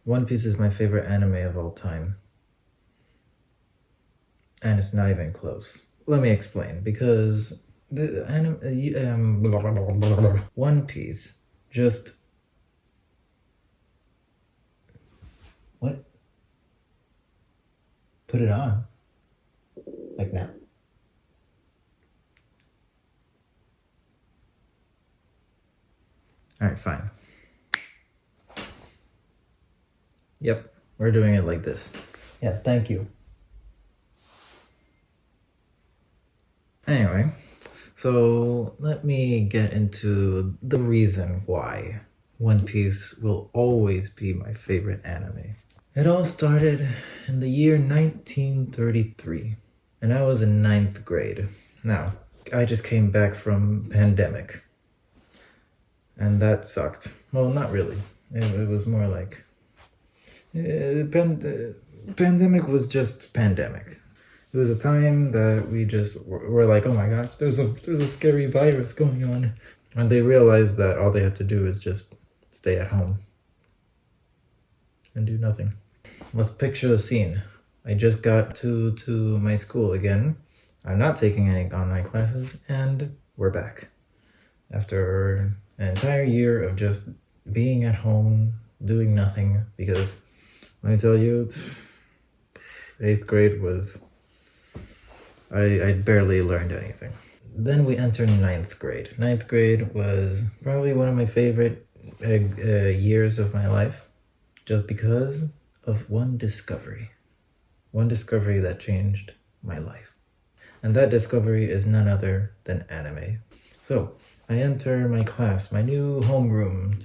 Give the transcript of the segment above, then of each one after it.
One Piece is my favorite anime of all time. And it's not even close. Let me explain, because the anime, One Piece just... What? Put it on. Like now. Alright, fine. Yep, we're doing it like this. Yeah, thank you. Anyway, so let me get into the reason why One Piece will always be my favorite anime. It all started in the year 1933, and I was in 9th grade. Now, I just came back from pandemic, and that sucked. Well, not really. It was more like... pandemic was just pandemic. It was a time that we just were like, oh my gosh, there's a scary virus going on. And they realized that all they had to do is just stay at home and do nothing. Let's picture the scene. I just got to my school again. I'm not taking any online classes, and we're back. After an entire year of just being at home, doing nothing, because let me tell you, 8th grade was... I barely learned anything. Then we entered 9th grade. 9th grade was probably one of my favorite years of my life, just because of one discovery. One discovery that changed my life. And that discovery is none other than anime. So, I enter my class, my new homeroom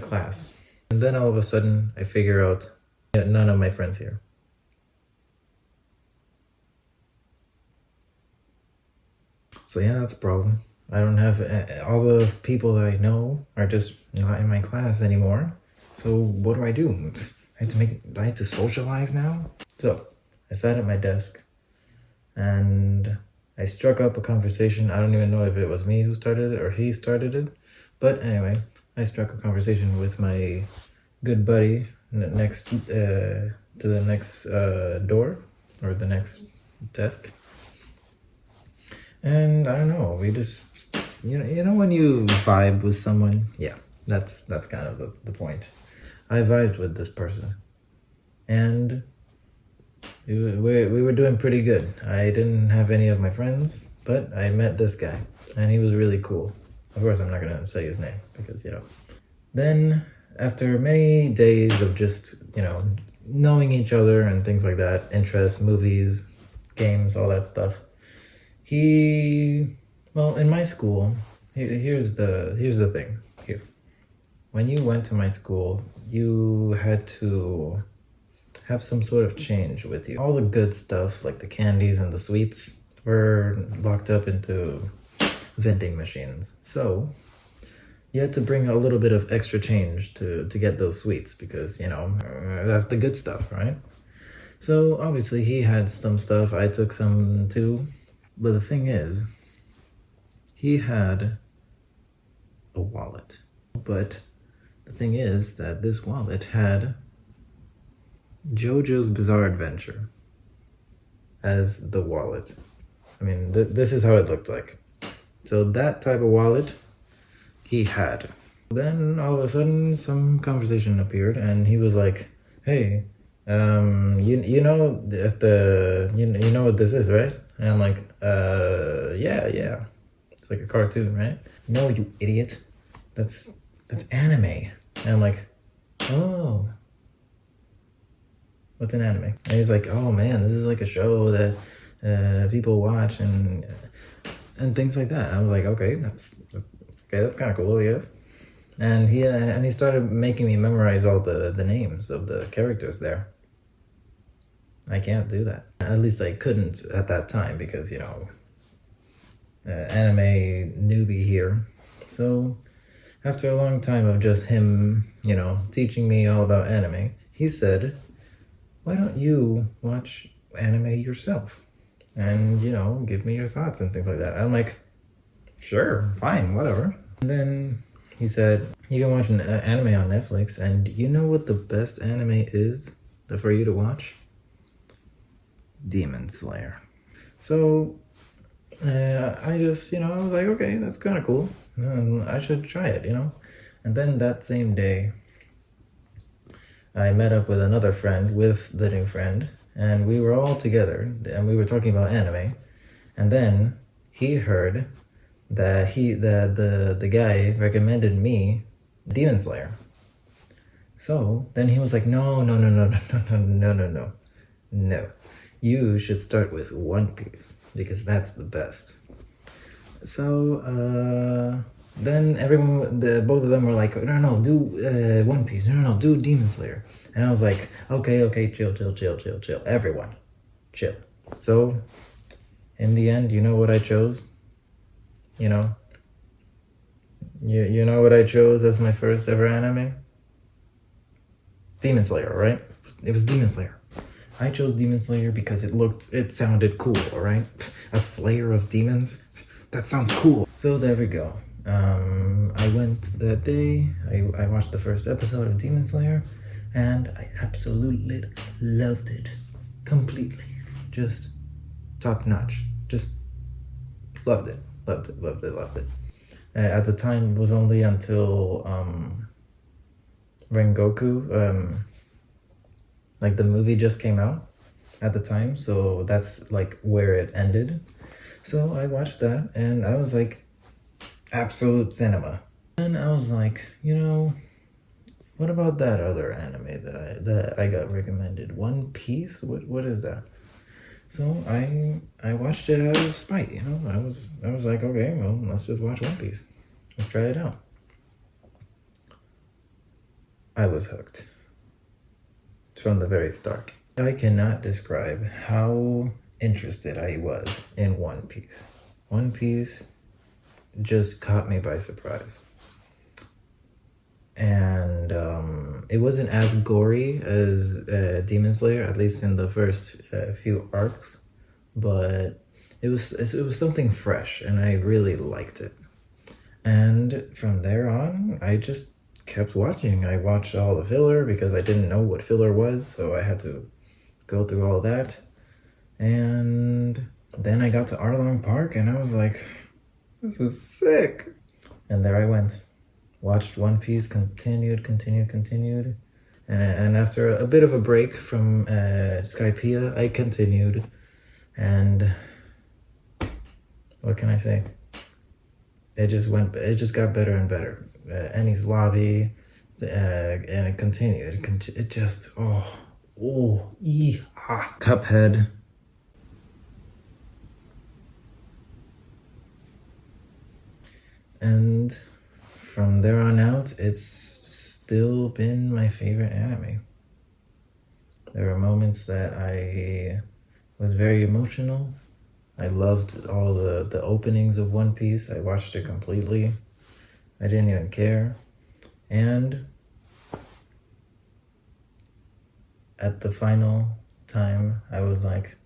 class. And then all of a sudden, I figure out none of my friends here. So yeah, that's a problem. I don't have... all the people that I know are just not in my class anymore. So what do? I had to socialize now? So I sat at my desk and I struck up a conversation. I don't even know if it was me who started it or he started it. But anyway, I struck a conversation with my good buddy next to the next door, or the next desk. And I don't know, we just, you know when you vibe with someone? Yeah, that's kind of the point. I vibed with this person, and we were doing pretty good. I didn't have any of my friends, but I met this guy, and he was really cool. Of course, I'm not gonna say his name, because, Then, after many days of just, knowing each other and things like that, interests, movies, games, all that stuff, well, in my school, here's the thing. Here, when you went to my school, you had to have some sort of change with you. All the good stuff, like the candies and the sweets, were locked up into vending machines. So you had to bring a little bit of extra change to get those sweets, because, that's the good stuff, right? So obviously he had some stuff, I took some too. But the thing is, he had a wallet. But the thing is that this wallet had JoJo's Bizarre Adventure as the wallet. I mean, this is how it looked like. So that type of wallet he had. Then all of a sudden some conversation appeared, and he was like, hey, you know what this is, right? And I'm like, yeah. It's like a cartoon, right? No, you idiot. That's anime. And I'm like, oh. What's an anime? And he's like, oh man, this is like a show that people watch and things like that. And I was like, okay, that's kind of cool, I guess. And he started making me memorize all the names of the characters there. I can't do that. At least I couldn't at that time, because, anime newbie here. So after a long time of just him, teaching me all about anime, he said, why don't you watch anime yourself? And, give me your thoughts and things like that. I'm like, sure, fine, whatever. And then he said, You can watch an anime on Netflix, and you know what the best anime is for you to watch? Demon Slayer. So I just, I was like, okay, that's kind of cool. I should try it, And then that same day, I met up with another friend, with the new friend, and we were all together, and we were talking about anime. And then he heard that the guy recommended me Demon Slayer. So then he was like, no, no, no, no, no, no, no, no, no, no. You should start with One Piece because that's the best. So then everyone, both of them were like, no, no, do One Piece. No, no, no, do Demon Slayer. And I was like, okay, chill, chill, chill, chill, chill. Everyone, chill. So in the end, you know what I chose? You know? You know what I chose as my first ever anime? Demon Slayer, right? It was Demon Slayer. I chose Demon Slayer because it sounded cool, alright? A slayer of demons? That sounds cool. So there we go. I went that day, I watched the first episode of Demon Slayer, and I absolutely loved it. Completely. Just top notch. Just loved it. Loved it, loved it, loved it. At the time, it was only until Rengoku, like the movie just came out at the time, so that's like where it ended. So I watched that, and I was like, absolute cinema. And I was like, what about that other anime that I got recommended? One Piece? What is that? So I watched it out of spite, I was like, okay, well, let's just watch One Piece. Let's try it out. I was hooked from the very start. I cannot describe how interested I was in One Piece. One Piece just caught me by surprise. And it wasn't as gory as Demon Slayer, at least in the first few arcs, but it was something fresh, and I really liked it. And from there on, I just kept watching. I watched all the filler because I didn't know what filler was, so I had to go through all that. And then I got to Arlong Park, and I was like, this is sick. And there I went. Watched One Piece, continued. And after a bit of a break from Skypiea, I continued. And what can I say? It just got better and better. Enies Lobby, and it continued. It just, Cuphead. And from there on out, it's still been my favorite anime. There were moments that I was very emotional. I loved all the openings of One Piece. I watched it completely. I didn't even care. And at the final time, I was like,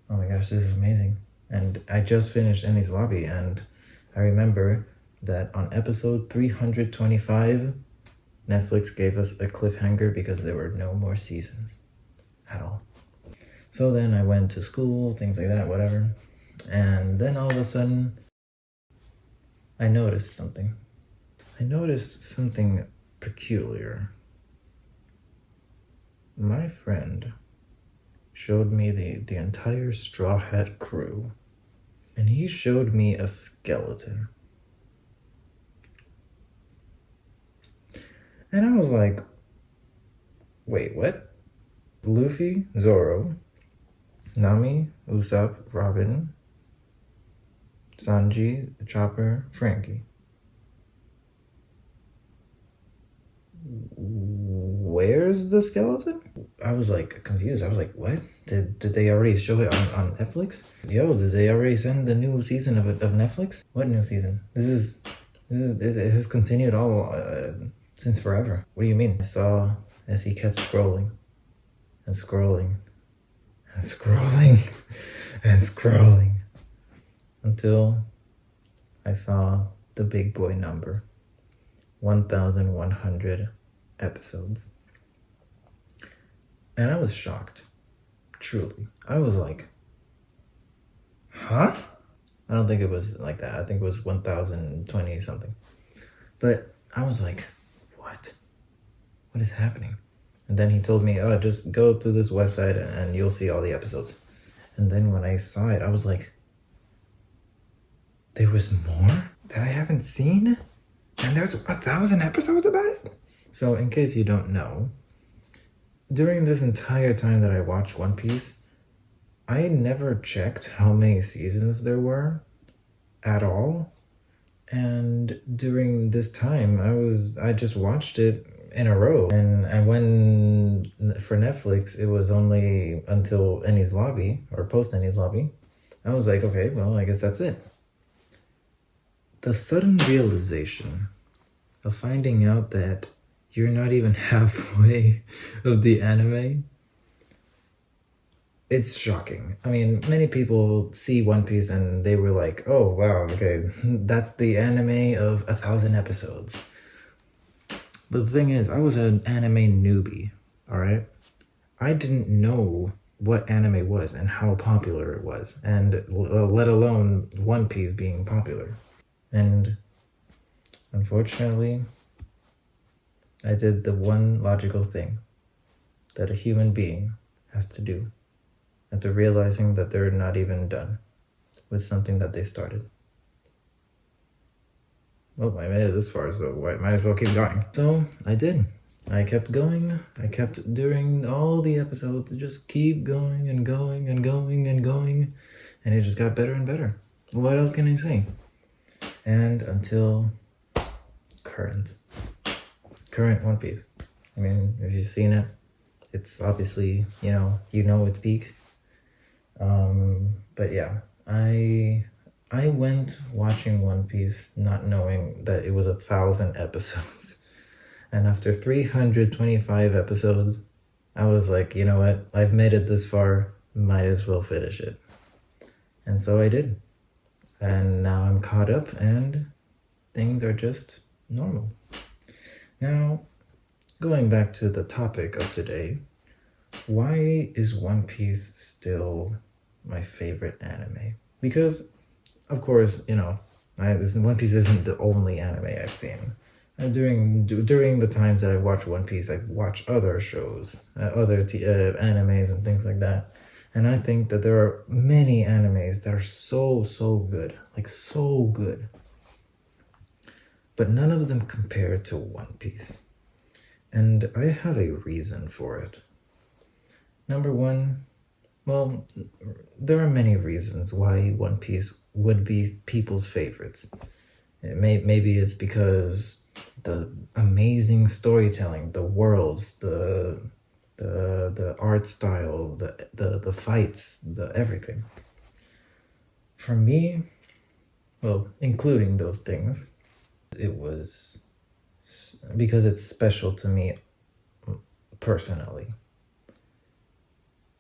oh my gosh, this is amazing. And I just finished Enies Lobby, and I remember that on episode 325, Netflix gave us a cliffhanger because there were no more seasons at all. So then I went to school, things like that, whatever. And then all of a sudden, I noticed something. I noticed something peculiar. My friend showed me the entire Straw Hat crew, and he showed me a skeleton. And I was like, wait, what? Luffy, Zoro, Nami, Usopp, Robin, Sanji, Chopper, Frankie. Where's the skeleton? I was like confused. I was like, what? Did they already show it on Netflix? Yo, did they already send the new season of Netflix? What new season? It has continued all since forever. What do you mean? I saw as he kept scrolling and scrolling and scrolling and scrolling until I saw the big boy number 1,100 episodes. And I was shocked. Truly. I was like, huh? I don't think it was like that. I think it was 1,020 something. But I was like, what? What is happening? And then he told me, oh, just go to this website and you'll see all the episodes. And then when I saw it, I was like, there was more that I haven't seen? And there's 1,000 episodes about it? So in case you don't know, during this entire time that I watched One Piece, I never checked how many seasons there were at all. And during this time, I just watched it in a row. And when for Netflix, it was only until Enies Lobby or post Enies Lobby. I was like, okay, well, I guess that's it. The sudden realization of finding out that you're not even halfway of the anime, it's shocking. I mean, many people see One Piece and they were like, oh, wow, okay, that's the anime of 1,000 episodes. But the thing is, I was an anime newbie, all right? I didn't know what anime was and how popular it was, and let alone One Piece being popular. And unfortunately, I did the one logical thing that a human being has to do after realizing that they're not even done with something that they started. Well, I made it this far, so I might as well keep going. So I did. I kept going. I kept during all the episodes to just keep going and going and going and going, and it just got better and better. What else can I say? And until current One Piece. I mean, if you've seen it, it's obviously, you know it's peak. But yeah, I went watching One Piece not knowing that it was 1,000 episodes. And after 325 episodes, I was like, you know what? I've made it this far, might as well finish it. And so I did. And now I'm caught up and things are just normal. Now, going back to the topic of today, why is One Piece still my favorite anime? Because, of course, One Piece isn't the only anime I've seen. During the times that I watch One Piece, I've watched other shows, other animes and things like that. And I think that there are many animes that are so good, like so good. But none of them compare to One Piece. And I have a reason for it. Number one, well, there are many reasons why One Piece would be people's favorites. Maybe it's because the amazing storytelling, the worlds, the art style, the fights, the everything. For me, well, including those things, it was because it's special to me personally.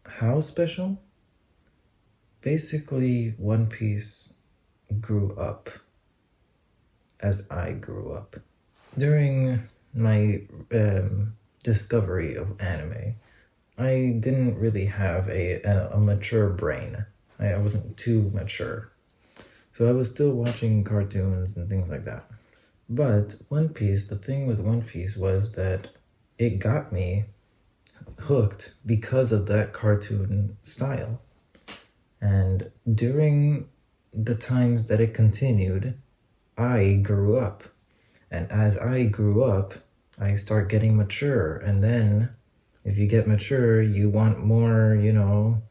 How special? Basically, One Piece grew up as I grew up. During my discovery of anime, I didn't really have a mature brain. I wasn't too mature. So I was still watching cartoons and things like that. But One Piece, the thing with One Piece was that it got me hooked because of that cartoon style. And during the times that it continued, I grew up. And as I grew up, I start getting mature. And then if you get mature, you want more,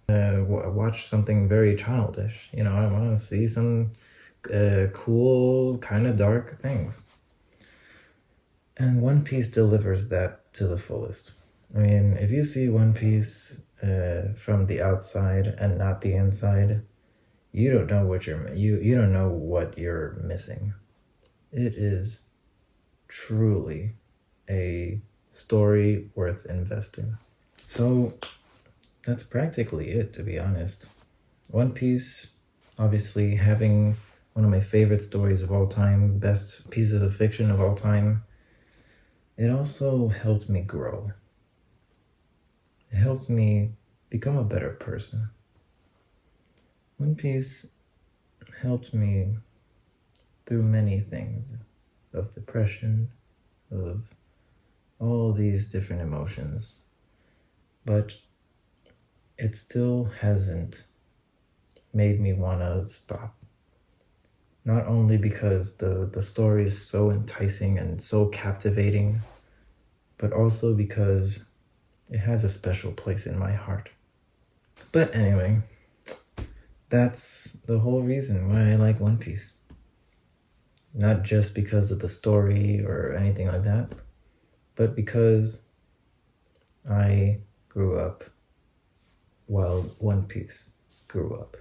watch something very childish. I want to see some cool, kind of dark things. And One Piece delivers that to the fullest. I mean, if you see One Piece from the outside and not the inside, you don't know what you don't know what you're missing. It is truly a story worth investing. So that's practically it, to be honest. One Piece, obviously having one of my favorite stories of all time, best pieces of fiction of all time, it also helped me grow. It helped me become a better person. One Piece helped me through many things of depression, of all these different emotions, but it still hasn't made me want to stop. Not only because the story is so enticing and so captivating, but also because it has a special place in my heart. But anyway, that's the whole reason why I like One Piece. Not just because of the story or anything like that, but because I grew up while One Piece grew up.